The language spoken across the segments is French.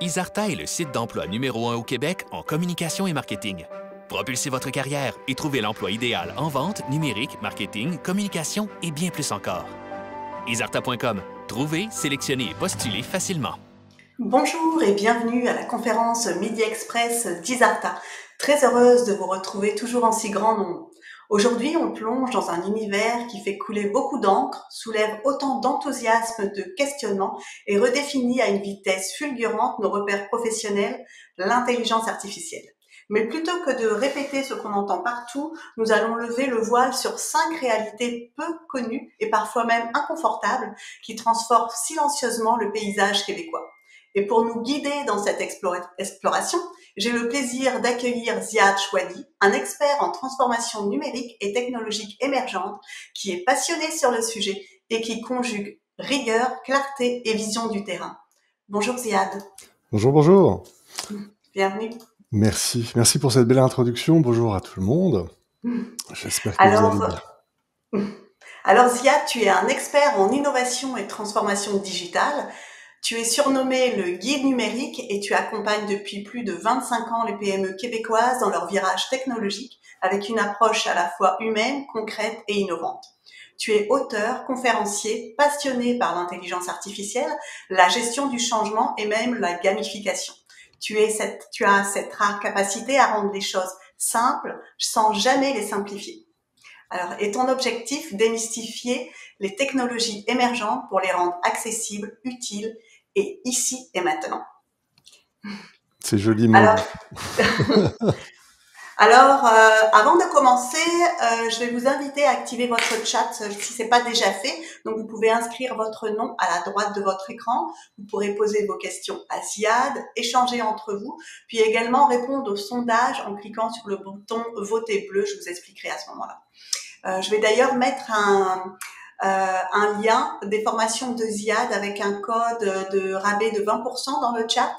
Isarta est le site d'emploi numéro 1 au Québec en communication et marketing. Propulsez votre carrière et trouvez l'emploi idéal en vente, numérique, marketing, communication et bien plus encore. Isarta.com. Trouvez, sélectionnez et postulez facilement. Bonjour et bienvenue à la conférence Midi Express d'Isarta. Très heureuse de vous retrouver toujours en si grand nombre. Aujourd'hui, on plonge dans un univers qui fait couler beaucoup d'encre, soulève autant d'enthousiasme, de questionnement et redéfinit à une vitesse fulgurante nos repères professionnels, l'intelligence artificielle. Mais plutôt que de répéter ce qu'on entend partout, nous allons lever le voile sur 5 réalités peu connues et parfois même inconfortables qui transforment silencieusement le paysage québécois. Et pour nous guider dans cette exploration, j'ai le plaisir d'accueillir Ziad Chouadi, un expert en transformation numérique et technologique émergente qui est passionné sur le sujet et qui conjugue rigueur, clarté et vision du terrain. Bonjour Ziad. Bonjour, bonjour. Bienvenue. Merci pour cette belle introduction. Bonjour à tout le monde. J'espère que vous allez bien. Alors Ziad, tu es un expert en innovation et transformation digitale. Tu es surnommé le guide numérique et tu accompagnes depuis plus de 25 ans les PME québécoises dans leur virage technologique avec une approche à la fois humaine, concrète et innovante. Tu es auteur, conférencier, passionné par l'intelligence artificielle, la gestion du changement et même la gamification. Tu as cette rare capacité à rendre les choses simples sans jamais les simplifier. Alors, est ton objectif démystifier les technologies émergentes pour les rendre accessibles, utiles et ici et maintenant? C'est joli mot. Alors, avant de commencer, je vais vous inviter à activer votre chat si c'est pas déjà fait. Donc, vous pouvez inscrire votre nom à la droite de votre écran. Vous pourrez poser vos questions à Ziad, échanger entre vous, puis également répondre au sondage en cliquant sur le bouton « Voter bleu ». Je vous expliquerai à ce moment-là. Je vais d'ailleurs mettre un lien des formations de Ziad avec un code de rabais de 20% dans le chat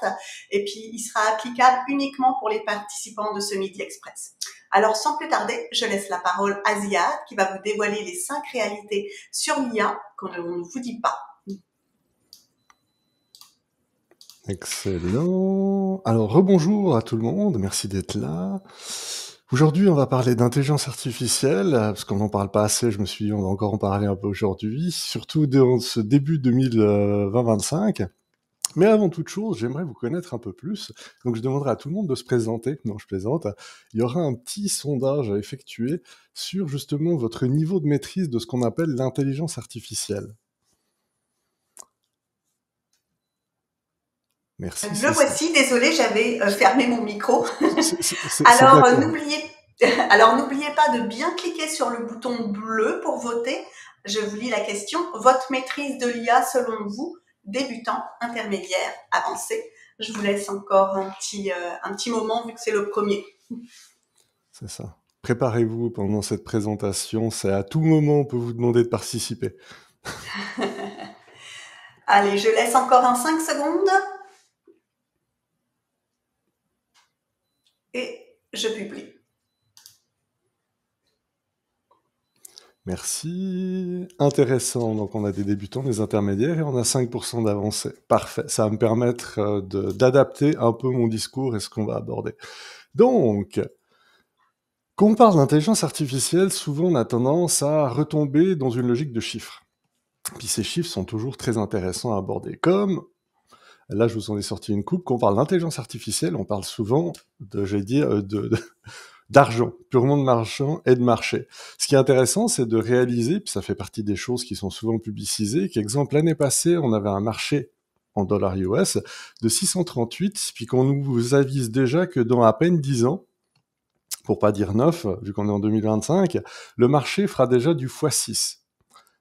et puis il sera applicable uniquement pour les participants de ce Midi Express. Alors sans plus tarder, je laisse la parole à Ziad qui va vous dévoiler les 5 réalités sur l'IA qu'on ne vous dit pas. Excellent. Alors rebonjour à tout le monde, merci d'être là. Aujourd'hui, on va parler d'intelligence artificielle, parce qu'on n'en parle pas assez, je me suis dit on va encore en parler un peu aujourd'hui, surtout dans ce début 2025. Mais avant toute chose, j'aimerais vous connaître un peu plus, donc je demanderai à tout le monde de se présenter. Non, je plaisante. Il y aura un petit sondage à effectuer sur justement votre niveau de maîtrise de ce qu'on appelle l'intelligence artificielle. Merci. Le voici, désolé, j'avais fermé mon micro. Alors, n'oubliez pas de bien cliquer sur le bouton bleu pour voter. Je vous lis la question. Votre maîtrise de l'IA selon vous, débutant, intermédiaire, avancé? Je vous laisse encore un petit moment vu que c'est le premier. C'est ça. Préparez-vous pendant cette présentation. C'est à tout moment, on peut vous demander de participer. Allez, je laisse encore 5 secondes. Et je publie. Merci. Intéressant. Donc, on a des débutants, des intermédiaires et on a 5% d'avancée. Parfait. Ça va me permettre d'adapter un peu mon discours et ce qu'on va aborder. Donc, quand on parle d'intelligence artificielle, souvent on a tendance à retomber dans une logique de chiffres. Puis ces chiffres sont toujours très intéressants à aborder. Comme, là je vous en ai sorti une coupe, quand on parle d'intelligence artificielle, on parle souvent d'argent, purement de marchand et de marché. Ce qui est intéressant, c'est de réaliser, puis ça fait partie des choses qui sont souvent publicisées, qu'exemple, l'année passée, on avait un marché en dollars US de 638, puis qu'on nous avise déjà que dans à peine 10 ans, pour pas dire 9, vu qu'on est en 2025, le marché fera déjà du x6.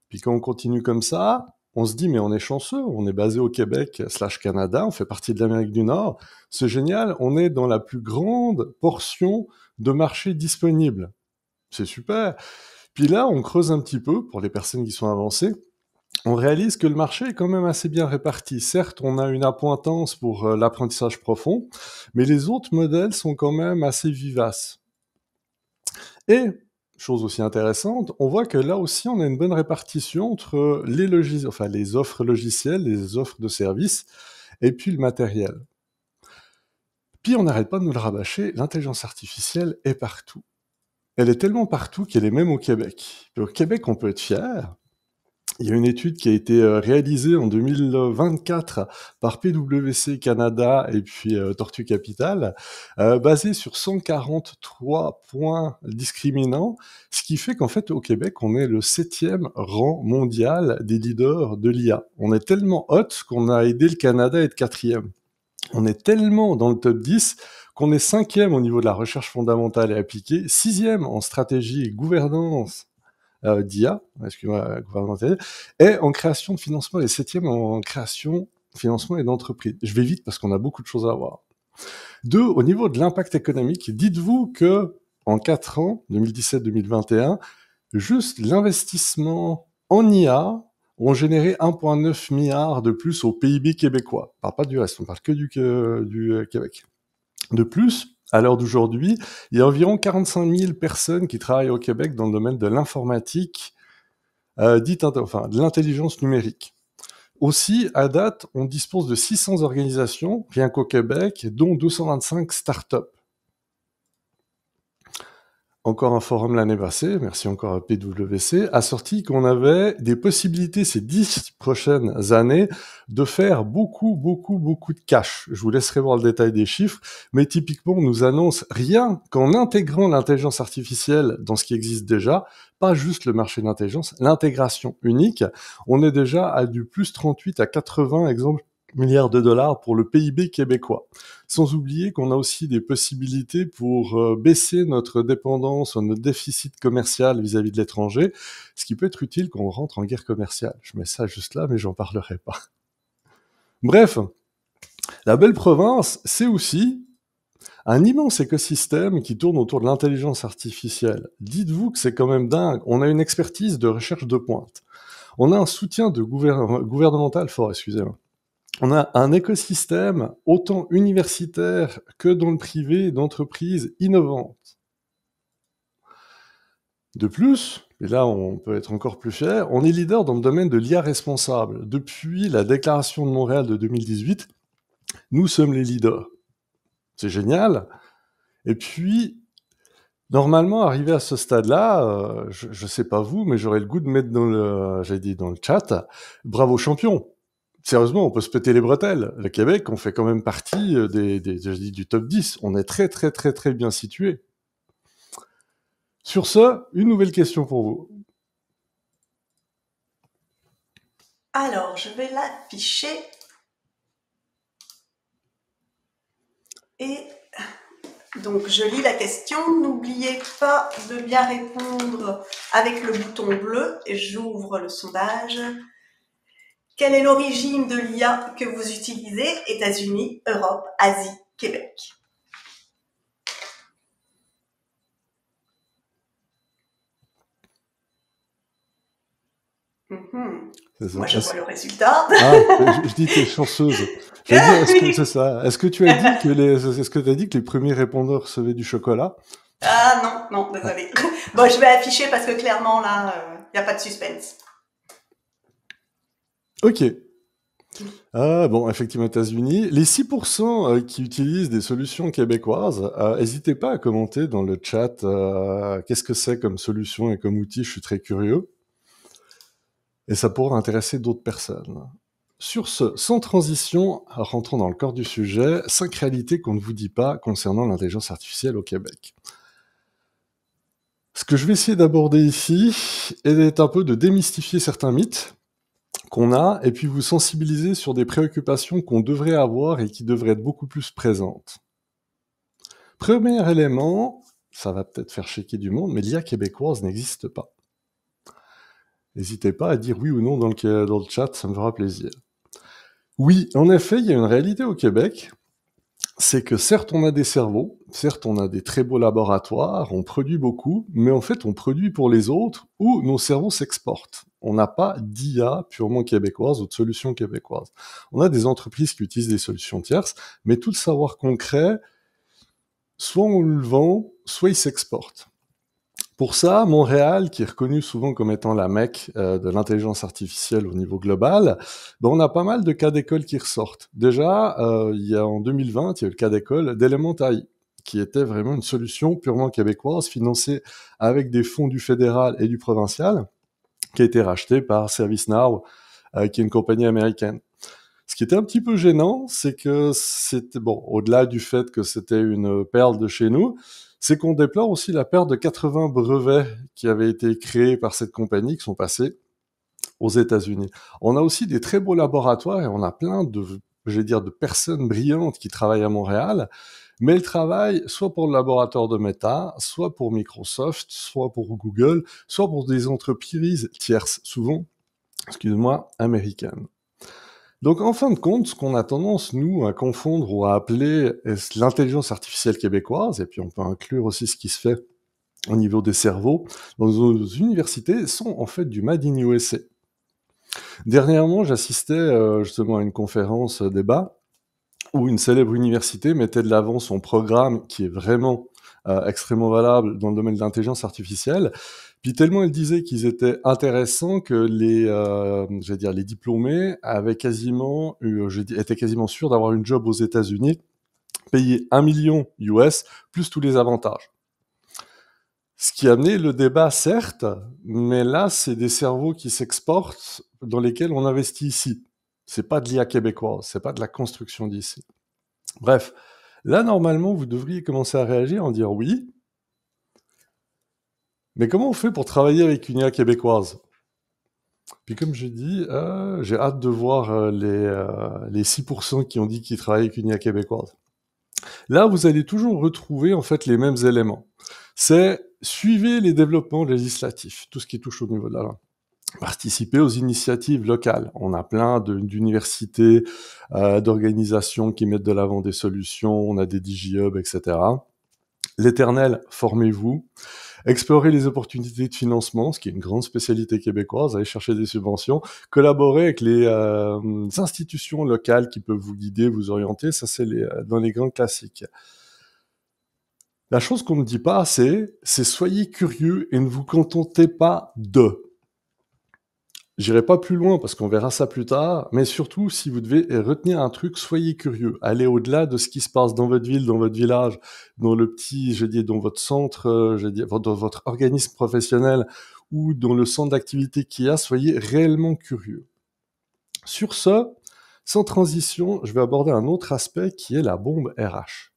Puis quand on continue comme ça, on se dit, mais on est chanceux, on est basé au Québec/Canada, on fait partie de l'Amérique du Nord, c'est génial, on est dans la plus grande portion de marché disponible. C'est super. Puis là, on creuse un petit peu, pour les personnes qui sont avancées, on réalise que le marché est quand même assez bien réparti. Certes, on a une appointance pour l'apprentissage profond, mais les autres modèles sont quand même assez vivaces. Et, chose aussi intéressante, on voit que là aussi, on a une bonne répartition entre les offres logicielles, les offres de services, et puis le matériel. Puis on n'arrête pas de nous le rabâcher, l'intelligence artificielle est partout. Elle est tellement partout qu'elle est même au Québec. Et au Québec, on peut être fier. Il y a une étude qui a été réalisée en 2024 par PwC Canada et puis Tortue Capital, basée sur 143 points discriminants, ce qui fait qu'en fait, au Québec, on est le 7e rang mondial des leaders de l'IA. On est tellement hot qu'on a aidé le Canada à être 4e. On est tellement dans le top 10 qu'on est 5e au niveau de la recherche fondamentale et appliquée, 6e en stratégie et gouvernance d'IA, excusez-moi, gouvernementale, et en création de financement, et 7e en création, financement et d'entreprise. Je vais vite parce qu'on a beaucoup de choses à voir. 2, au niveau de l'impact économique, dites-vous que en 4 ans, 2017-2021, juste l'investissement en IA ont généré 1,9 milliard de plus au PIB québécois. On parle pas du reste, on parle que du Québec. De plus, à l'heure d'aujourd'hui, il y a environ 45 000 personnes qui travaillent au Québec dans le domaine de l'informatique, de l'intelligence numérique. Aussi, à date, on dispose de 600 organisations, rien qu'au Québec, dont 225 startups. Encore un forum l'année passée, merci encore à PwC, a sorti qu'on avait des possibilités ces 10 prochaines années de faire beaucoup de cash. Je vous laisserai voir le détail des chiffres, mais typiquement, on nous annonce rien qu'en intégrant l'intelligence artificielle dans ce qui existe déjà, pas juste le marché de l'intelligence, l'intégration unique, on est déjà à du plus 38 à 80 milliards de dollars pour le PIB québécois. Sans oublier qu'on a aussi des possibilités pour baisser notre dépendance, notre déficit commercial vis-à-vis de l'étranger, ce qui peut être utile quand on rentre en guerre commerciale. Je mets ça juste là, mais j'en parlerai pas. Bref, la belle province, c'est aussi un immense écosystème qui tourne autour de l'intelligence artificielle. Dites-vous que c'est quand même dingue. On a une expertise de recherche de pointe. On a un soutien gouvernemental fort, excusez-moi. On a un écosystème autant universitaire que dans le privé d'entreprises innovantes. De plus, et là on peut être encore plus fier, on est leader dans le domaine de l'IA responsable. Depuis la déclaration de Montréal de 2018, nous sommes les leaders. C'est génial. Et puis, normalement, arrivé à ce stade-là, je sais pas vous, mais j'aurais le goût de mettre dans le chat, bravo champion. Sérieusement, on peut se péter les bretelles. Le Québec, on fait quand même partie du top 10. On est très bien situé. Sur ce, une nouvelle question pour vous. Alors, je vais l'afficher. Et donc, je lis la question. N'oubliez pas de bien répondre avec le bouton bleu. Et j'ouvre le sondage. Quelle est l'origine de l'IA que vous utilisez? États-Unis, Europe, Asie, Québec. Moi, je vois le résultat. Ah, je dis que t'es chanceuse. Est-ce que c'est ça? Est-ce que tu as dit que les premiers répondeurs recevaient du chocolat? Ah non, désolé. Bon, je vais afficher parce que clairement, là, il n'y a pas de suspense. Ok. Ah, bon, effectivement, États-Unis. Les 6% qui utilisent des solutions québécoises, n'hésitez pas à commenter dans le chat qu'est-ce que c'est comme solution et comme outil, je suis très curieux. Et ça pourra intéresser d'autres personnes. Sur ce, sans transition, rentrons dans le corps du sujet, 5 réalités qu'on ne vous dit pas concernant l'intelligence artificielle au Québec. Ce que je vais essayer d'aborder ici est un peu de démystifier certains mythes qu'on a, et puis vous sensibiliser sur des préoccupations qu'on devrait avoir et qui devraient être beaucoup plus présentes. Premier élément, ça va peut-être faire checker du monde, mais l'IA québécoise n'existe pas. N'hésitez pas à dire oui ou non dans le chat, ça me fera plaisir. Oui, en effet, il y a une réalité au Québec, c'est que certes on a des cerveaux, certes on a des très beaux laboratoires, on produit beaucoup, mais en fait on produit pour les autres ou nos cerveaux s'exportent. On n'a pas d'IA purement québécoise ou de solutions québécoises. On a des entreprises qui utilisent des solutions tierces, mais tout le savoir concret, soit on le vend, soit il s'exporte. Pour ça, Montréal, qui est reconnu souvent comme étant la Mecque de l'intelligence artificielle au niveau global, ben on a pas mal de cas d'école qui ressortent. Déjà, en 2020, il y a eu le cas d'école d'Elementai, qui était vraiment une solution purement québécoise, financée avec des fonds du fédéral et du provincial, qui a été rachetée par ServiceNow, qui est une compagnie américaine. Ce qui était un petit peu gênant, c'est que c'était, bon, au-delà du fait que c'était une perle de chez nous, c'est qu'on déplore aussi la perte de 80 brevets qui avaient été créés par cette compagnie, qui sont passés aux États-Unis. On a aussi des très beaux laboratoires et on a plein de, je vais dire, de personnes brillantes qui travaillent à Montréal, mais elles travaillent soit pour le laboratoire de Meta, soit pour Microsoft, soit pour Google, soit pour des entreprises tierces, souvent, excuse-moi, américaines. Donc, en fin de compte, ce qu'on a tendance, nous, à confondre ou à appeler l'intelligence artificielle québécoise, et puis on peut inclure aussi ce qui se fait au niveau des cerveaux, dans nos universités, sont en fait du Made in USA. Dernièrement, j'assistais justement à une conférence débat où une célèbre université mettait de l'avant son programme qui est vraiment extrêmement valable dans le domaine de l'intelligence artificielle. Puis tellement elle disait qu'ils étaient intéressants que les diplômés étaient quasiment sûrs d'avoir une job aux États-Unis, payés 1 million US, plus tous les avantages. Ce qui a amené le débat, certes, mais là, c'est des cerveaux qui s'exportent dans lesquels on investit ici. C'est pas de l'IA québécoise, c'est pas de la construction d'ici. Bref, là, normalement, vous devriez commencer à réagir en dire oui, mais comment on fait pour travailler avec une IA québécoise? Puis comme je dis, j'ai hâte de voir les 6% qui ont dit qu'ils travaillent avec une IA québécoise. Là, vous allez toujours retrouver en fait les mêmes éléments. C'est suivez les développements législatifs, tout ce qui touche au niveau de la langue. Participer aux initiatives locales. On a plein d'universités, d'organisations qui mettent de l'avant des solutions, on a des DigiHub, etc. L'éternel, formez-vous. Explorer les opportunités de financement, ce qui est une grande spécialité québécoise, aller chercher des subventions, collaborer avec les institutions locales qui peuvent vous guider, vous orienter, ça c'est dans les grands classiques. La chose qu'on ne dit pas assez, c'est soyez curieux et ne vous contentez pas de. J'irai pas plus loin parce qu'on verra ça plus tard, mais surtout, si vous devez retenir un truc, soyez curieux. Allez au-delà de ce qui se passe dans votre ville, dans votre village, dans le petit, dans votre centre, dans votre organisme professionnel ou dans le centre d'activité qu'il y a, soyez réellement curieux. Sur ce, sans transition, je vais aborder un autre aspect qui est la bombe RH.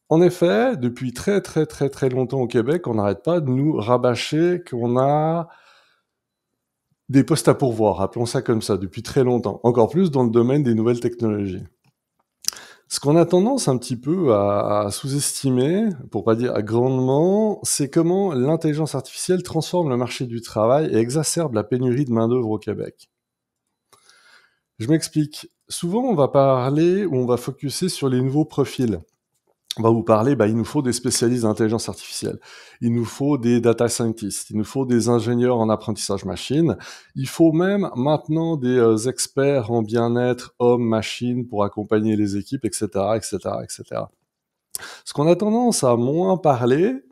En effet, depuis très très très très longtemps au Québec, on n'arrête pas de nous rabâcher qu'on a des postes à pourvoir, appelons ça comme ça, depuis très longtemps, encore plus dans le domaine des nouvelles technologies. Ce qu'on a tendance un petit peu à sous-estimer, pour pas dire grandement, c'est comment l'intelligence artificielle transforme le marché du travail et exacerbe la pénurie de main-d'œuvre au Québec. Je m'explique. Souvent, on va parler ou on va focuser sur les nouveaux profils. On va vous parler, il nous faut des spécialistes d'intelligence artificielle, il nous faut des data scientists, il nous faut des ingénieurs en apprentissage machine, il faut même maintenant des experts en bien-être homme-machine pour accompagner les équipes, etc., etc., etc. Ce qu'on a tendance à moins parler,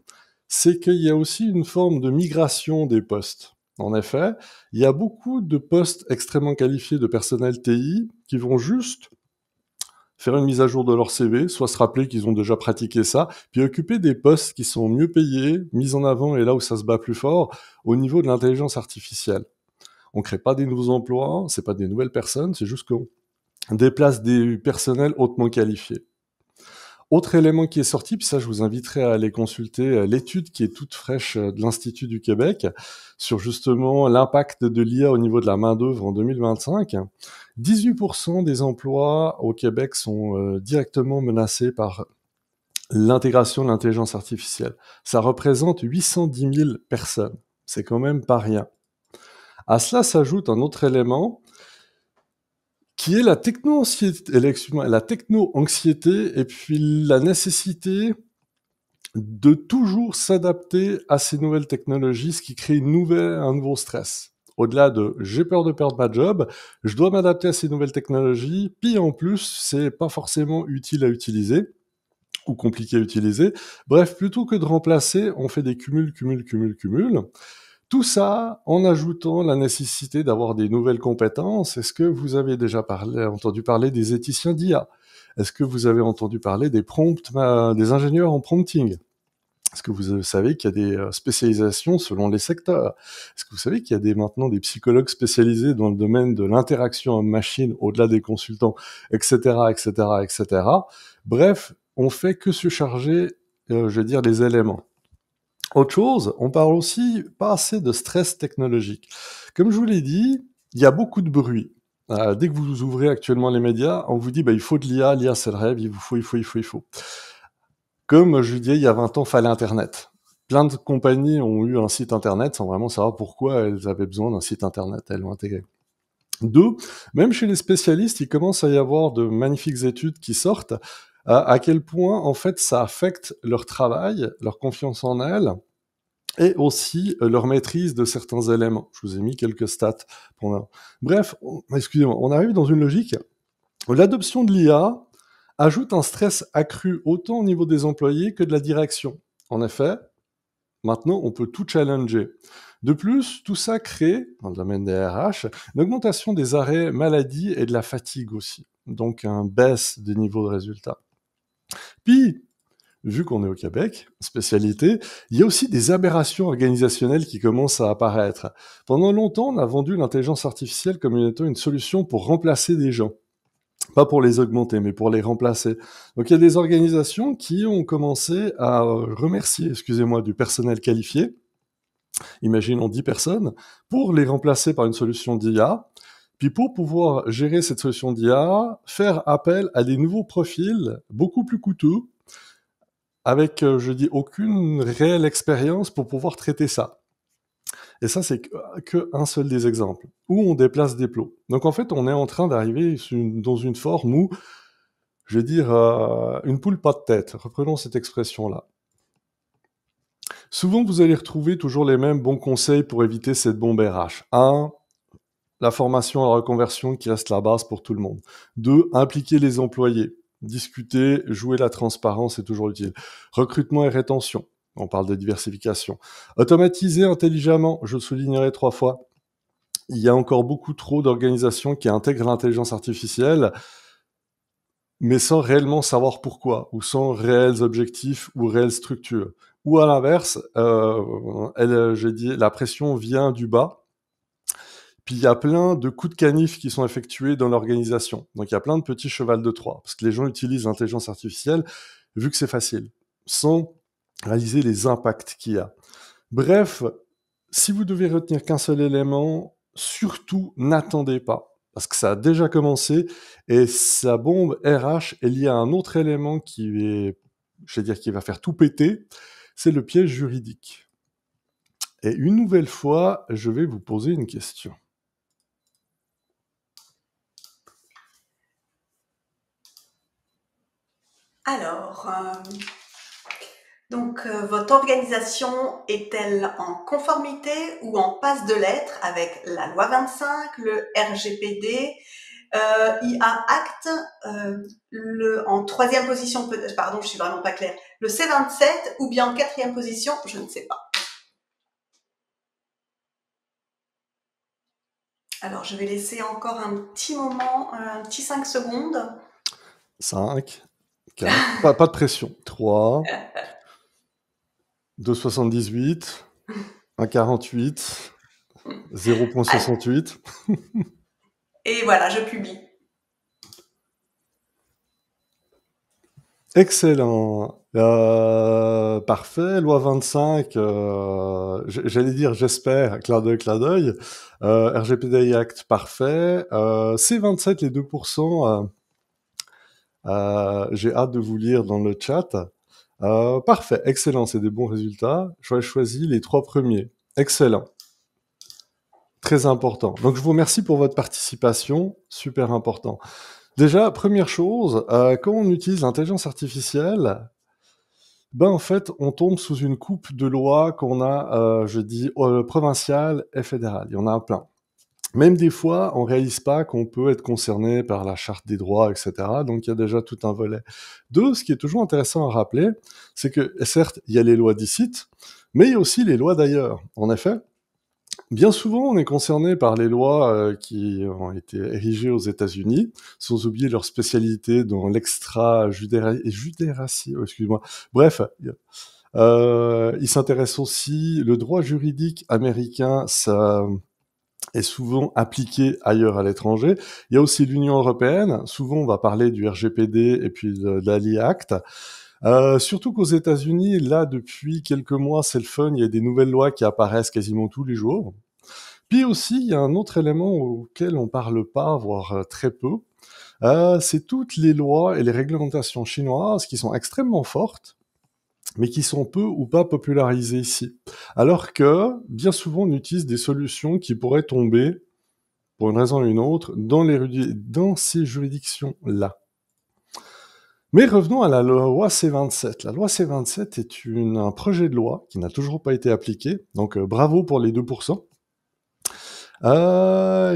c'est qu'il y a aussi une forme de migration des postes. En effet, il y a beaucoup de postes extrêmement qualifiés de personnel TI qui vont juste faire une mise à jour de leur CV, soit se rappeler qu'ils ont déjà pratiqué ça, puis occuper des postes qui sont mieux payés, mis en avant et là où ça se bat plus fort, au niveau de l'intelligence artificielle. On crée pas des nouveaux emplois, c'est pas des nouvelles personnes, c'est juste qu'on déplace des personnels hautement qualifiés. Autre élément qui est sorti, puis ça je vous inviterai à aller consulter l'étude qui est toute fraîche de l'Institut du Québec sur justement l'impact de l'IA au niveau de la main-d'œuvre en 2025. 18% des emplois au Québec sont directement menacés par l'intégration de l'intelligence artificielle. Ça représente 810 000 personnes. C'est quand même pas rien. À cela s'ajoute un autre élément qui est la techno-anxiété et puis la nécessité de toujours s'adapter à ces nouvelles technologies, ce qui crée un nouveau stress. Au-delà de « j'ai peur de perdre ma job », je dois m'adapter à ces nouvelles technologies, puis en plus, c'est pas forcément utile à utiliser. ou compliqué à utiliser. Bref, plutôt que de remplacer, on fait des cumuls. Tout ça en ajoutant la nécessité d'avoir des nouvelles compétences. Est-ce que vous avez déjà entendu parler des éthiciens d'IA? Est-ce que vous avez entendu parler des ingénieurs en prompting? Est-ce que vous savez qu'il y a des spécialisations selon les secteurs? Est-ce que vous savez qu'il y a maintenant des psychologues spécialisés dans le domaine de l'interaction homme-machine, au-delà des consultants, etc. Bref, on fait que surcharger, les éléments. Autre chose, on parle aussi pas assez de stress technologique. Comme je vous l'ai dit, il y a beaucoup de bruit. Dès que vous ouvrez actuellement les médias, on vous dit il faut de l'IA c'est le rêve, il faut. Comme je disais, il y a 20 ans, fallait Internet. Plein de compagnies ont eu un site Internet sans vraiment savoir pourquoi elles avaient besoin d'un site Internet. Elles l'ont intégré. 2, même chez les spécialistes, il commence à y avoir de magnifiques études qui sortent à quel point, en fait, ça affecte leur travail, leur confiance en elles, et aussi leur maîtrise de certains éléments. Je vous ai mis quelques stats. Bref, excusez-moi, on arrive dans une logique où l'adoption de l'IA ajoute un stress accru autant au niveau des employés que de la direction. En effet, maintenant, on peut tout challenger. De plus, tout ça crée, dans le domaine des RH, une augmentation des arrêts maladie et de la fatigue aussi. Donc, une baisse des niveaux de résultats. Puis, vu qu'on est au Québec, spécialité, il y a aussi des aberrations organisationnelles qui commencent à apparaître. Pendant longtemps, on a vendu l'intelligence artificielle comme étant une solution pour remplacer des gens. Pas pour les augmenter, mais pour les remplacer. Donc il y a des organisations qui ont commencé à remercier, du personnel qualifié, imaginons 10 personnes, pour les remplacer par une solution d'IA. Puis pour pouvoir gérer cette solution d'IA, faire appel à des nouveaux profils beaucoup plus coûteux, avec, aucune réelle expérience pour pouvoir traiter ça. Et ça, c'est que un seul des exemples, où on déplace des plots. Donc en fait, on est en train d'arriver dans une forme où, une poule pas de tête. Reprenons cette expression-là. Souvent, vous allez retrouver toujours les mêmes bons conseils pour éviter cette bombe RH. 1, la formation à la reconversion qui reste la base pour tout le monde. 2, impliquer les employés. Discuter, jouer la transparence est toujours utile. Recrutement et rétention. On parle de diversification. Automatiser intelligemment, je le soulignerai 3 fois. Il y a encore beaucoup trop d'organisations qui intègrent l'intelligence artificielle, mais sans réellement savoir pourquoi, ou sans réels objectifs ou réelles structures. Ou à l'inverse, la pression vient du bas, puis il y a plein de coups de canif qui sont effectués dans l'organisation. Donc il y a plein de petits chevals de Troie, parce que les gens utilisent l'intelligence artificielle vu que c'est facile, sans réaliser les impacts qu'il y a. Bref, si vous devez retenir qu'un seul élément, surtout n'attendez pas, parce que ça a déjà commencé, et sa bombe RH est liée à un autre élément qui va faire tout péter, c'est le piège juridique. Et une nouvelle fois, je vais vous poser une question. Alors, votre organisation est-elle en conformité ou en passe de l'être avec la loi 25, le RGPD, IA Act, en troisième position, pardon, je suis vraiment pas claire, le C27 ou bien en quatrième position, je ne sais pas. Alors, je vais laisser encore un petit moment, un petit 5 secondes. 5, 4, pas de pression. 3, 2,78, 1,48, 0,68. Et voilà, je publie. Excellent. Parfait. Loi 25, j'allais dire j'espère, clin d'œil. RGPD Act, parfait. C27, les 2%, j'ai hâte de vous lire dans le chat. Parfait, excellent, c'est des bons résultats. J'aurais choisi les 3 premiers. Excellent. Très important. Donc je vous remercie pour votre participation, super important. Déjà, première chose, quand on utilise l'intelligence artificielle, en fait, on tombe sous une coupe de lois qu'on a, provinciales et fédérales. Il y en a plein. Même des fois, on réalise pas qu'on peut être concerné par la charte des droits, etc. Donc il y a déjà tout un volet. Deux, ce qui est toujours intéressant à rappeler, c'est que certes, il y a les lois d'ici, mais il y a aussi les lois d'ailleurs. En effet, bien souvent, on est concerné par les lois qui ont été érigées aux États-Unis, sans oublier leur spécialité dans l'extra-judératie. Excuse-moi. Bref, il s'intéresse aussi, le droit juridique américain, ça est souvent appliqué ailleurs à l'étranger. Il y a aussi l'Union européenne. Souvent, on va parler du RGPD et puis de l'ALI Act. Surtout qu'aux États-Unis, là, depuis quelques mois, c'est le fun. Il y a des nouvelles lois qui apparaissent quasiment tous les jours. Puis aussi, il y a un autre élément auquel on parle pas, voire très peu. C'est toutes les lois et les réglementations chinoises qui sont extrêmement fortes, mais qui sont peu ou pas popularisées ici. Alors que, bien souvent, on utilise des solutions qui pourraient tomber, pour une raison ou une autre, dans ces juridictions-là. Mais revenons à la loi C27. La loi C27 est un projet de loi qui n'a toujours pas été appliqué, donc bravo pour les 2%,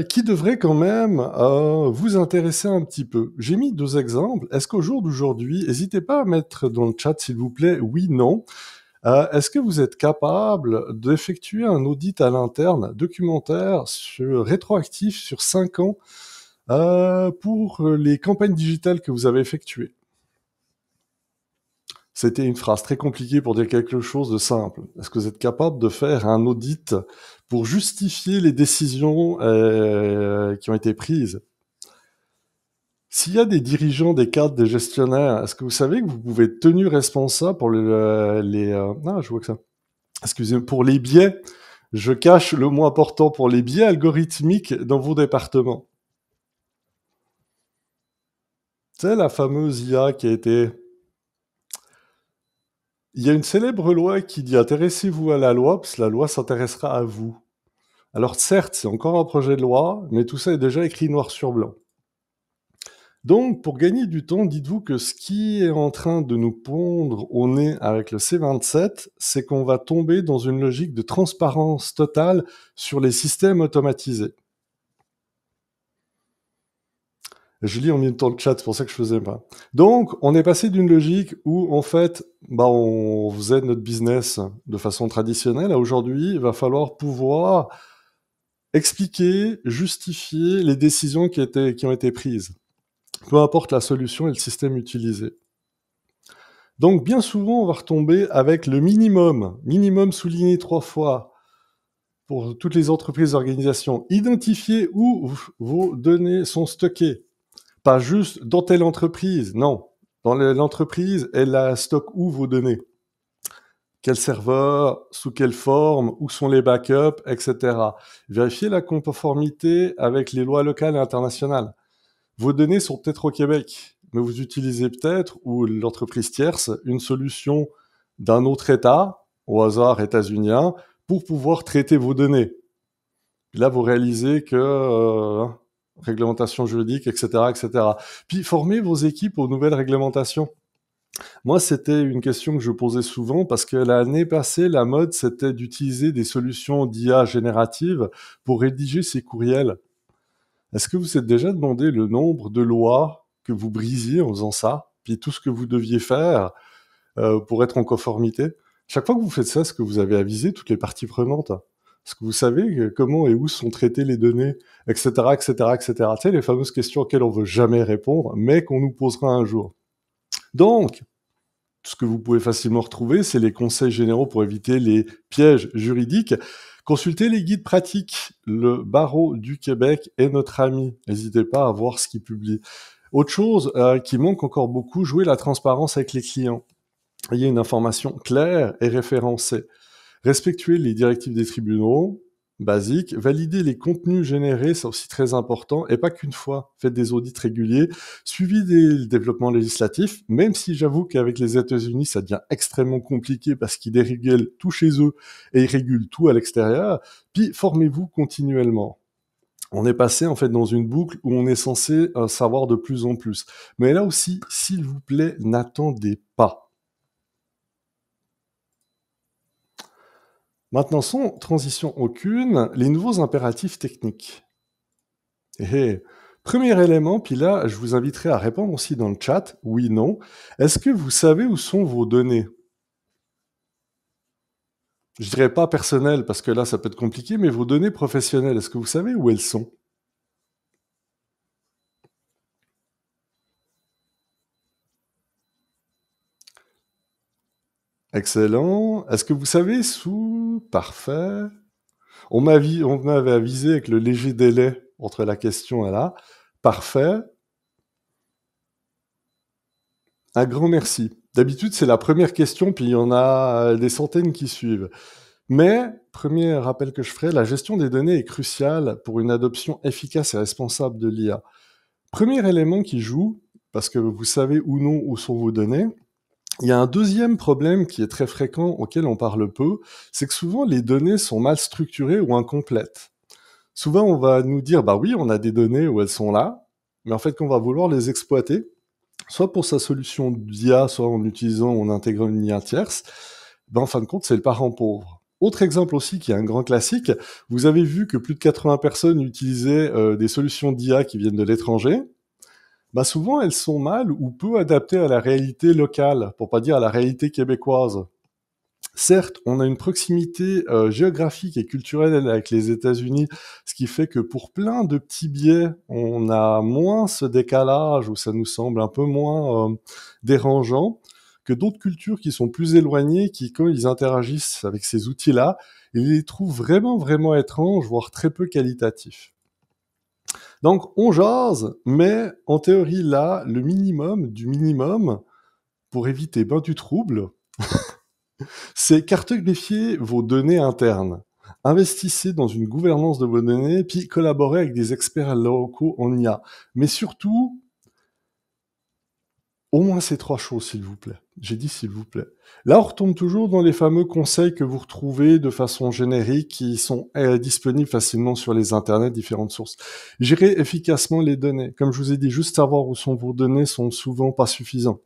qui devrait quand même vous intéresser un petit peu. J'ai mis 2 exemples. Est-ce qu'au jour d'aujourd'hui, n'hésitez pas à mettre dans le chat, s'il vous plaît, oui, non. Est-ce que vous êtes capable d'effectuer un audit à l'interne documentaire rétroactif sur 5 ans pour les campagnes digitales que vous avez effectuées? C'était une phrase très compliquée pour dire quelque chose de simple. Est-ce que vous êtes capable de faire un audit pour justifier les décisions qui ont été prises? S'il y a des dirigeants, des cadres, des gestionnaires, est-ce que vous savez que vous pouvez être tenu responsable pour je vois que ça. Excusez-moi, pour les biais, je cache le mot important, pour les biais algorithmiques dans vos départements. C'est la fameuse IA qui a été... Il y a une célèbre loi qui dit « Intéressez-vous à la loi, parce que la loi s'intéressera à vous ». Alors certes, c'est encore un projet de loi, mais tout ça est déjà écrit noir sur blanc. Donc, pour gagner du temps, dites-vous que ce qui est en train de nous pondre au nez avec le C27, c'est qu'on va tomber dans une logique de transparence totale sur les systèmes automatisés. Je lis en même temps le chat, c'est pour ça que je faisais pas. Donc, on est passé d'une logique où, en fait, on faisait notre business de façon traditionnelle, à aujourd'hui, il va falloir pouvoir expliquer, justifier les décisions qui ont été prises, peu importe la solution et le système utilisé. Donc, bien souvent, on va retomber avec le minimum souligné 3 fois pour toutes les entreprises et organisations. Identifier où vos données sont stockées. Pas juste dans telle entreprise, non. Dans l'entreprise, elle stocke où vos données? Quel serveur, sous quelle forme, où sont les backups, etc. Vérifiez la conformité avec les lois locales et internationales. Vos données sont peut-être au Québec, mais vous utilisez peut-être, ou l'entreprise tierce, une solution d'un autre État, au hasard états-unien, pour pouvoir traiter vos données. Là, vous réalisez que réglementation juridique, etc., etc. Puis, formez vos équipes aux nouvelles réglementations. Moi, c'était une question que je posais souvent parce que l'année passée, la mode, c'était d'utiliser des solutions d'IA générative pour rédiger ces courriels. Est-ce que vous êtes déjà demandé le nombre de lois que vous brisiez en faisant ça, puis tout ce que vous deviez faire pour être en conformité? Chaque fois que vous faites ça, est-ce que vous avez avisé toutes les parties prenantes? Est-ce que vous savez comment et où sont traitées les données, etc., etc., etc. Tu sais, les fameuses questions auxquelles on veut jamais répondre, mais qu'on nous posera un jour. Donc, ce que vous pouvez facilement retrouver, c'est les conseils généraux pour éviter les pièges juridiques. Consultez les guides pratiques. Le Barreau du Québec est notre ami. N'hésitez pas à voir ce qu'il publie. Autre chose qui manque encore beaucoup, jouer la transparence avec les clients. Ayez une information claire et référencée. Respectuez les directives des tribunaux, basiques. Validez les contenus générés, c'est aussi très important, et pas qu'une fois. Faites des audits réguliers. Suivez des développements législatifs, même si j'avoue qu'avec les États-Unis, ça devient extrêmement compliqué parce qu'ils dérégulent tout chez eux et ils régulent tout à l'extérieur. Puis, formez-vous continuellement. On est passé en fait dans une boucle où on est censé savoir de plus en plus. Mais là aussi, s'il vous plaît, n'attendez pas. Maintenant, sans transition aucune, les nouveaux impératifs techniques. Eh, Premier élément, puis là, je vous inviterai à répondre aussi dans le chat, oui, non. Est-ce que vous savez où sont vos données? Je dirais pas personnelles, parce que là, ça peut être compliqué, mais vos données professionnelles, est-ce que vous savez où elles sont? Excellent. Est-ce que vous savez sous... Parfait. On m'avait avisé avec le léger délai entre la question et là. Parfait. Un grand merci. D'habitude, c'est la première question, puis il y en a des centaines qui suivent. Mais, premier rappel que je ferai, la gestion des données est cruciale pour une adoption efficace et responsable de l'IA. Premier élément qui joue, parce que vous savez ou non où sont vos données, il y a un deuxième problème qui est très fréquent, auquel on parle peu, c'est que souvent les données sont mal structurées ou incomplètes. Souvent, on va nous dire, bah oui, on a des données où elles sont là, mais en fait, qu'on va vouloir les exploiter, soit pour sa solution d'IA, soit en utilisant, en intégrant une IA tierce, ben en fin de compte, c'est le parent pauvre. Autre exemple aussi, qui est un grand classique, vous avez vu que plus de 80 personnes utilisaient des solutions d'IA qui viennent de l'étranger. Bah souvent, elles sont mal ou peu adaptées à la réalité locale, pour pas dire à la réalité québécoise. Certes, on a une proximité géographique et culturelle avec les États-Unis, ce qui fait que pour plein de petits biais, on a moins ce décalage où ça nous semble un peu moins dérangeant que d'autres cultures qui sont plus éloignées, qui quand ils interagissent avec ces outils-là, ils les trouvent vraiment vraiment étranges, voire très peu qualitatifs. Donc on jase, mais en théorie là, le minimum du minimum pour éviter du trouble, c'est cartographier vos données internes. Investissez dans une gouvernance de vos données, puis collaborez avec des experts locaux en IA. Mais surtout, au moins ces trois choses, s'il vous plaît. J'ai dit s'il vous plaît. Là, on retombe toujours dans les fameux conseils que vous retrouvez de façon générique, qui sont disponibles facilement sur les internets, différentes sources. Gérer efficacement les données. Comme je vous ai dit, juste savoir où sont vos données sont souvent pas suffisants.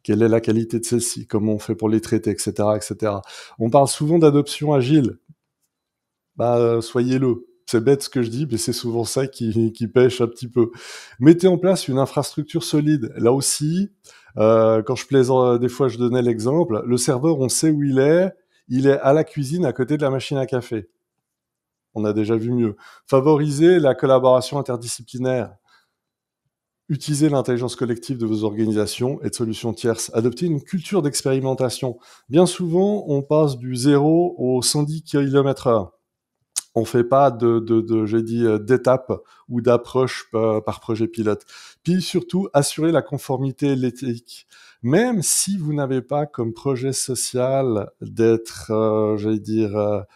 Quelle est la qualité de celle-ci, comment on fait pour les traiter, etc., etc. On parle souvent d'adoption agile. Bah, soyez-le. C'est bête ce que je dis, mais c'est souvent ça qui pêche un petit peu. Mettez en place une infrastructure solide. Là aussi, quand je plaisante, des fois je donnais l'exemple, le serveur, on sait où il est à la cuisine à côté de la machine à café. On a déjà vu mieux. Favoriser la collaboration interdisciplinaire. Utilisez l'intelligence collective de vos organisations et de solutions tierces. Adoptez une culture d'expérimentation. Bien souvent, on passe du 0 au 110 km/h. On fait pas d'étapes ou d'approches par projet pilote. Puis surtout, assurer la conformité et l'éthique. Même si vous n'avez pas comme projet social d'être,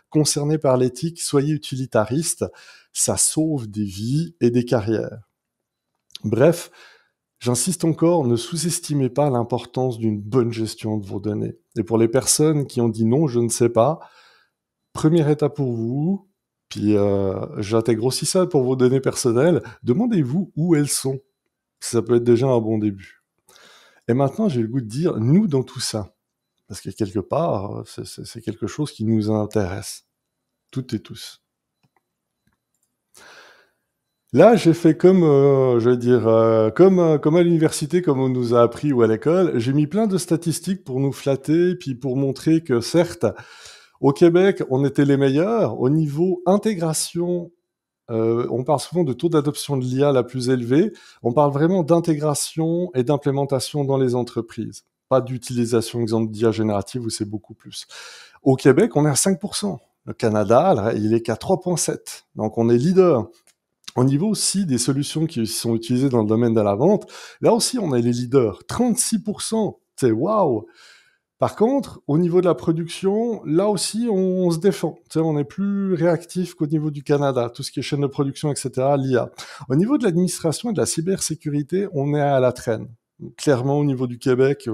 concerné par l'éthique, soyez utilitariste. Ça sauve des vies et des carrières. Bref, j'insiste encore, ne sous-estimez pas l'importance d'une bonne gestion de vos données. Et pour les personnes qui ont dit non, je ne sais pas, première étape pour vous, puis j'intègre aussi ça pour vos données personnelles, demandez-vous où elles sont. Ça peut être déjà un bon début. Et maintenant, j'ai le goût de dire, nous dans tout ça, parce que quelque part, c'est quelque chose qui nous intéresse, toutes et tous. Là, j'ai fait comme, comme à l'université, comme on nous a appris, ou à l'école, j'ai mis plein de statistiques pour nous flatter, puis pour montrer que certes, au Québec, on était les meilleurs. Au niveau intégration, on parle souvent de taux d'adoption de l'IA la plus élevée. On parle vraiment d'intégration et d'implémentation dans les entreprises. Pas d'utilisation, exemple, d'IA générative où c'est beaucoup plus. Au Québec, on est à 5%. Le Canada, il est qu'à 3,7%. Donc, on est leader. Au niveau aussi des solutions qui sont utilisées dans le domaine de la vente, là aussi, on est les leaders. 36%. C'est waouh! Par contre, au niveau de la production, là aussi, on se défend. Tu sais, on est plus réactif qu'au niveau du Canada, tout ce qui est chaîne de production, etc., l'IA. Au niveau de l'administration et de la cybersécurité, on est à la traîne. Clairement, au niveau du Québec,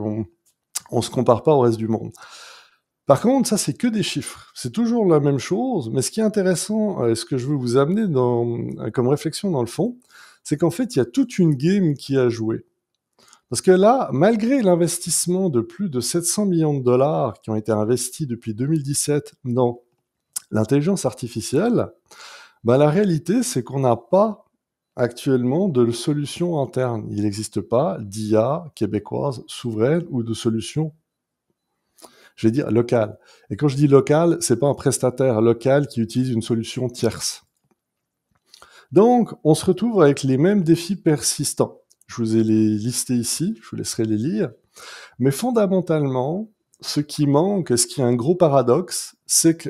on se compare pas au reste du monde. Par contre, ça, c'est que des chiffres. C'est toujours la même chose, mais ce qui est intéressant, et ce que je veux vous amener comme réflexion dans le fond, c'est qu'en fait, il y a toute une game qui a joué. Parce que là, malgré l'investissement de plus de 700 millions de dollars qui ont été investis depuis 2017 dans l'intelligence artificielle, la réalité, c'est qu'on n'a pas actuellement de solutions internes. Il n'existe pas d'IA québécoise souveraine ou de solution, je vais dire, locale. Et quand je dis locale, c'est pas un prestataire local qui utilise une solution tierce. Donc, on se retrouve avec les mêmes défis persistants. Je vous ai les listés ici, je vous laisserai les lire. Mais fondamentalement, ce qui manque, ce qui est un gros paradoxe, c'est que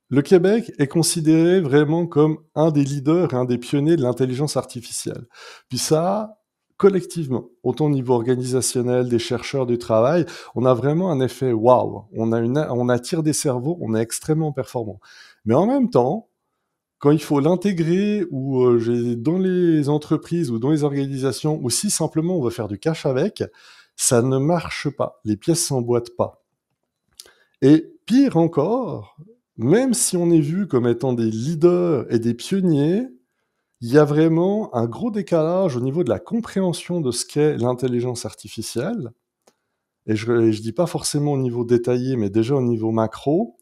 le Québec est considéré vraiment comme un des leaders et un des pionniers de l'intelligence artificielle. Puis ça, collectivement, autant au niveau organisationnel, des chercheurs du travail, on a vraiment un effet waouh. On attire des cerveaux, on est extrêmement performant. Mais en même temps, quand il faut l'intégrer ou dans les entreprises ou dans les organisations, ou si simplement on veut faire du cash avec, ça ne marche pas. Les pièces s'emboîtent pas. Et pire encore, même si on est vu comme étant des leaders et des pionniers, il y a vraiment un gros décalage au niveau de la compréhension de ce qu'est l'intelligence artificielle. Et je dis pas forcément au niveau détaillé, mais déjà au niveau macro.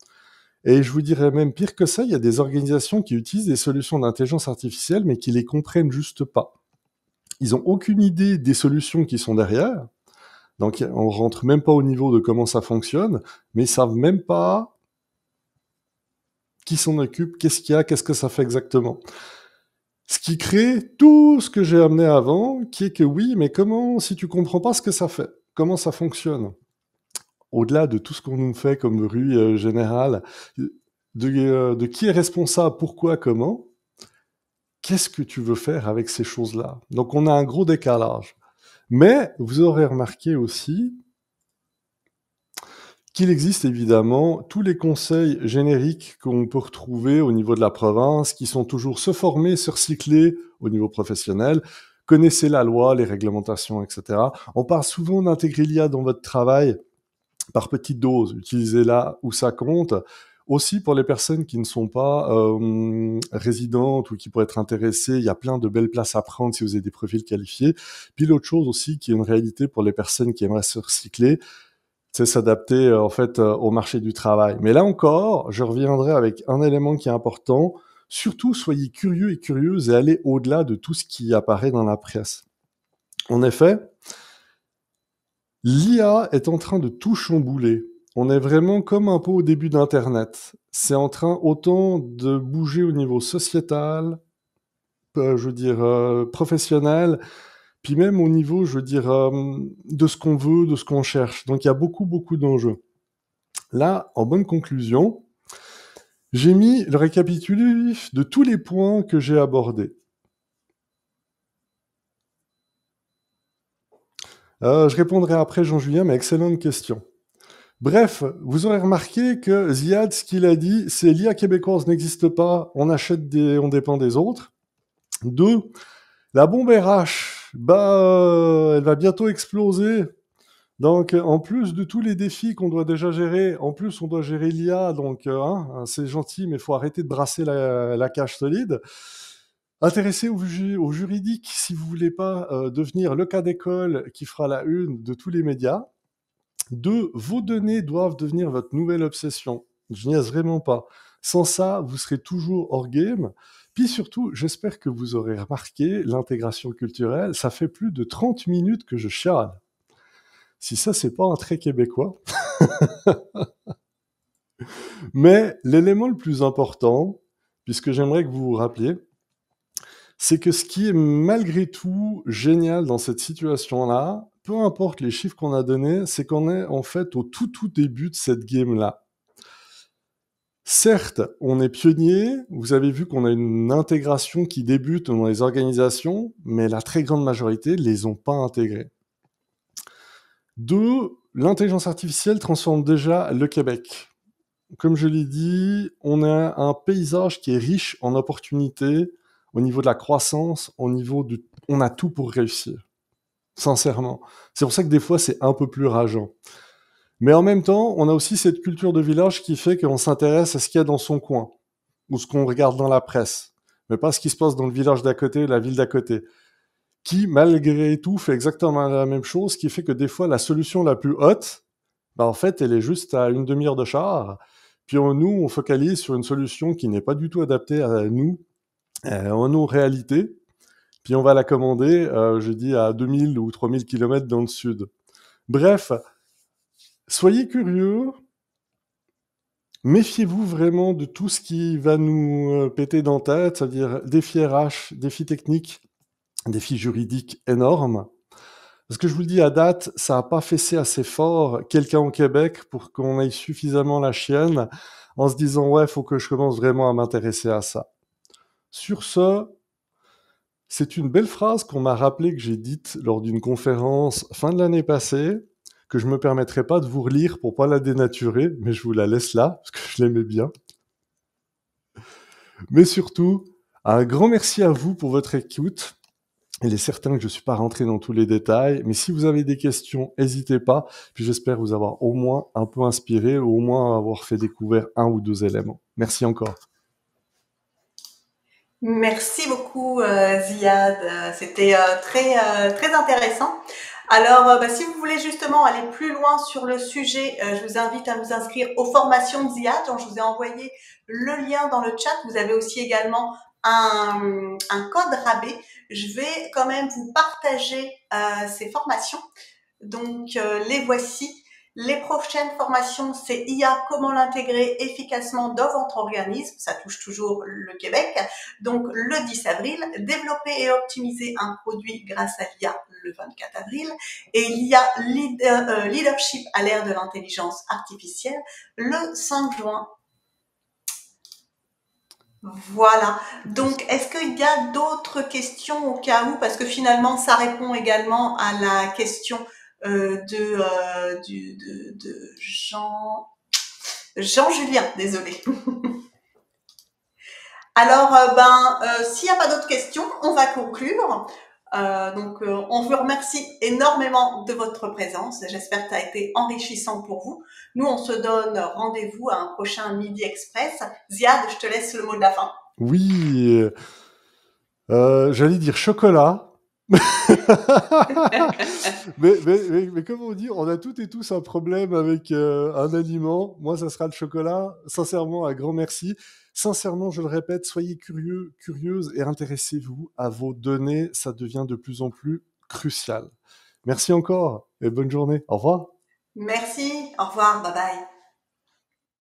Et je vous dirais même pire que ça, il y a des organisations qui utilisent des solutions d'intelligence artificielle, mais qui les comprennent juste pas. Ils ont aucune idée des solutions qui sont derrière. Donc, on rentre même pas au niveau de comment ça fonctionne, mais ils savent même pas qui s'en occupe, qu'est-ce qu'il y a, qu'est-ce que ça fait exactement. Ce qui crée tout ce que j'ai amené avant, qui est que oui, mais comment, si tu comprends pas ce que ça fait, comment ça fonctionne, au-delà de tout ce qu'on nous fait comme bruit général, de qui est responsable, pourquoi, comment, qu'est-ce que tu veux faire avec ces choses-là? Donc on a un gros décalage. Mais vous aurez remarqué aussi qu'il existe évidemment tous les conseils génériques qu'on peut retrouver au niveau de la province, qui sont toujours se former, se recycler au niveau professionnel, connaissez la loi, les réglementations, etc. On parle souvent d'intégrer l'IA dans votre travail par petites doses, utilisez-la où ça compte. Aussi pour les personnes qui ne sont pas résidentes ou qui pourraient être intéressées, il y a plein de belles places à prendre si vous avez des profils qualifiés. Puis l'autre chose aussi qui est une réalité pour les personnes qui aimeraient se recycler, c'est s'adapter au marché du travail. Mais là encore, je reviendrai avec un élément qui est important. Surtout, soyez curieux et curieuses et allez au-delà de tout ce qui apparaît dans la presse. En effet, l'IA est en train de tout chambouler. On est vraiment comme un peu au début d'Internet. C'est en train autant de bouger au niveau sociétal, professionnel, puis même au niveau, de ce qu'on veut, de ce qu'on cherche. Donc il y a beaucoup, beaucoup d'enjeux. Là, en bonne conclusion, j'ai mis le récapitulatif de tous les points que j'ai abordés. Je répondrai après Jean-Julien, mais excellente question. Bref, vous aurez remarqué que Ziad, ce qu'il a dit, c'est l'IA québécoise n'existe pas, on dépend des autres. 2, la bombe RH, elle va bientôt exploser. Donc, en plus de tous les défis qu'on doit déjà gérer, en plus on doit gérer l'IA, donc c'est gentil, mais il faut arrêter de brasser la cage solide. Intéressez au juridique si vous voulez pas devenir le cas d'école qui fera la une de tous les médias. 2, vos données doivent devenir votre nouvelle obsession. Je n'y vraiment pas. Sans ça, vous serez toujours hors game. Puis surtout, j'espère que vous aurez remarqué l'intégration culturelle. Ça fait plus de 30 minutes que je chiale. Si ça, c'est pas un trait québécois. Mais l'élément le plus important, puisque j'aimerais que vous vous rappeliez, c'est que ce qui est malgré tout génial dans cette situation-là, peu importe les chiffres qu'on a donnés, c'est qu'on est en fait au tout début de cette game-là. Certes, on est pionnier, vous avez vu qu'on a une intégration qui débute dans les organisations, mais la très grande majorité ne les ont pas intégrées. 2, l'intelligence artificielle transforme déjà le Québec. Comme je l'ai dit, on a un paysage qui est riche en opportunités, au niveau de la croissance, on a tout pour réussir. Sincèrement. C'est pour ça que des fois, c'est un peu plus rageant. Mais en même temps, on a aussi cette culture de village qui fait qu'on s'intéresse à ce qu'il y a dans son coin, ou ce qu'on regarde dans la presse, mais pas ce qui se passe dans le village d'à côté, la ville d'à côté, qui, malgré tout, fait exactement la même chose, ce qui fait que des fois, la solution la plus haute, en fait, elle est juste à une demi-heure de char, puis nous, on focalise sur une solution qui n'est pas du tout adaptée à nous, nos réalités, Puis on va la commander, je dis, à 2000 ou 3000 km dans le sud. Bref, soyez curieux. Méfiez-vous vraiment de tout ce qui va nous péter dans la tête, c'est-à-dire défis RH, défis techniques, défis juridiques énormes. Parce que je vous le dis, à date, ça n'a pas fessé assez fort quelqu'un au Québec pour qu'on aille suffisamment la chienne en se disant « ouais, il faut que je commence vraiment à m'intéresser à ça ». Sur ce, c'est une belle phrase qu'on m'a rappelée que j'ai dite lors d'une conférence fin de l'année passée, que je me permettrai pas de vous relire pour pas la dénaturer, mais je vous la laisse là, parce que je l'aimais bien. Mais surtout, un grand merci à vous pour votre écoute. Il est certain que je ne suis pas rentré dans tous les détails, mais si vous avez des questions, n'hésitez pas. Puis j'espère vous avoir au moins un peu inspiré ou au moins avoir fait découvrir un ou deux éléments. Merci encore. Merci beaucoup, Ziad. C'était très intéressant. Alors, si vous voulez justement aller plus loin sur le sujet, je vous invite à vous inscrire aux formations de Ziad. Donc, je vous ai envoyé le lien dans le chat. Vous avez aussi également un code rabais. Je vais quand même vous partager ces formations. Donc, les voici. Les prochaines formations, c'est IA, comment l'intégrer efficacement dans votre organisme. Ça touche toujours le Québec. Donc, le 10 avril, développer et optimiser un produit grâce à l'IA le 24 avril. Et l'IA leadership à l'ère de l'intelligence artificielle le 5 juin. Voilà. Donc, est-ce qu'il y a d'autres questions au cas où? Parce que finalement, ça répond également à la question de Jean Julien, désolé. Alors, s'il n'y a pas d'autres questions, on va conclure. On vous remercie énormément de votre présence. J'espère que ça a été enrichissant pour vous. Nous, on se donne rendez-vous à un prochain Midi Express. Ziad, je te laisse le mot de la fin. Oui, j'allais dire chocolat. mais comme on dit, on a toutes et tous un problème avec un aliment. Moi, ça sera le chocolat. Sincèrement, un grand merci. Sincèrement, je le répète, soyez curieux, curieuse et intéressez-vous à vos données. Ça devient de plus en plus crucial. Merci encore et bonne journée. Au revoir. Merci. Au revoir. Bye bye.